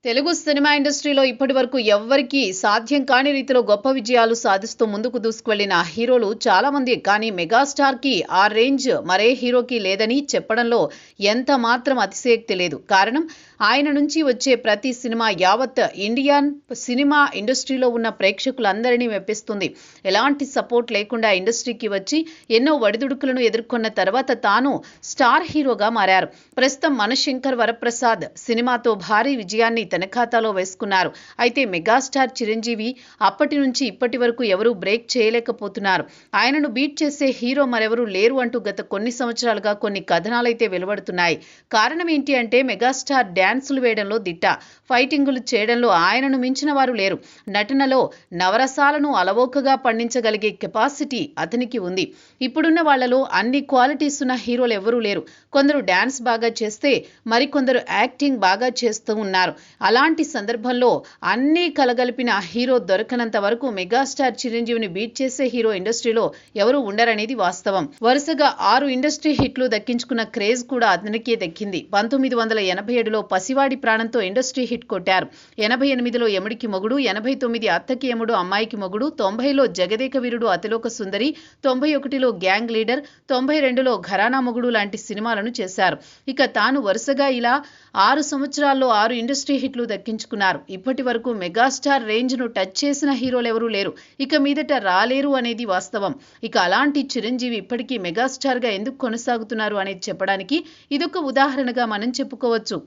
Telugu cinema ఇండస్ట్రీలో ఇప్పటివరకు ఎవ్వరికీ సాధ్యం కాని రీతిలో గొప్ప విజయాలు సాధిస్తూ ముందుకు దూసుకువెళ్లిన హీరోలు చాలా మంది. కానీ మెగాస్టార్ కి ఆ రేంజ్ మరే హీరోకి లేదని చెప్పడంలో ఎంత మాత్రం అతిశయోక్తి లేదు. కారణం, ఆయన నుంచి వచ్చే ప్రతి సినిమా యావత్ ఇండియన్ సినిమా ఇండస్ట్రీలో ఉన్న ప్రేక్షకులందరినీ మెప్పిస్తుంది. ఎలాంటి సపోర్ట్ లేకుండా ఇండస్ట్రీకి వచ్చి ఎన్నో ఒడిదుడుకులను ఎదుర్కొన్న తర్వాత తాను స్టార్ హీరోగా మారారు. ప్రస్తుతం మనశంకర్ వరప్రసాద్ సినిమాతో భారీ విజయాన్ని తన ఖాతాలో వేసుకున్నారు. అయితే మెగాస్టార్ చిరంజీవి అప్పటి నుంచి ఇప్పటి వరకు ఎవరూ బ్రేక్ చేయలేకపోతున్నారు. ఆయనను బీట్ చేసే హీరో మరెవరూ లేరు అంటూ గత కొన్ని సంవత్సరాలుగా కొన్ని కథనాలైతే వెలువడుతున్నాయి. కారణం ఏంటి అంటే, మెగాస్టార్ డ్యాన్సులు వేయడంలో దిట్ట, ఫైటింగులు చేయడంలో ఆయనను మించిన వారు లేరు. నటనలో నవరసాలను అలవోకగా పండించగలిగే కెపాసిటీ అతనికి ఉంది. ఇప్పుడున్న వాళ్లలో అన్ని క్వాలిటీస్ ఉన్న హీరోలు ఎవరూ లేరు. కొందరు డ్యాన్స్ బాగా చేస్తే మరికొందరు యాక్టింగ్ బాగా చేస్తూ ఉన్నారు. అలాంటి సందర్భంలో అన్నీ కలగలిపిన హీరో దొరకనంత వరకు మెగాస్టార్ చిరంజీవిని బీట్ చేసే హీరో ఇండస్ట్రీలో ఎవరూ ఉండరనేది వాస్తవం. వరుసగా 6 ఇండస్ట్రీ హిట్లు దక్కించుకున్న క్రేజ్ కూడా అతనికే దక్కింది. 1987లో పసివాడి ప్రాణంతో ఇండస్ట్రీ హిట్ కొట్టారు. 88లో యముడికి మొగుడు, 89 అత్తకి యముడు అమ్మాయికి మొగుడు, 90లో జగదేక వీరుడు అతిలోక సుందరి, 91లో గ్యాంగ్ లీడర్, 92లో ఘరానా మొగుడు లాంటి సినిమాలను చేశారు. ఇక తాను వరుసగా ఇలా 6 సంవత్సరాల్లో 6 ఇండస్ట్రీ హిట్లు దక్కించుకున్నారు. ఇప్పటి వరకు మెగాస్టార్ రేంజ్ ను టచ్ చేసిన హీరోలెవరూ లేరు, ఇక మీదట రాలేరు అనేది వాస్తవం. ఇక అలాంటి చిరంజీవి ఇప్పటికీ మెగాస్టార్ గా ఎందుకు కొనసాగుతున్నారు అనేది చెప్పడానికి ఇదొక ఉదాహరణగా మనం చెప్పుకోవచ్చు.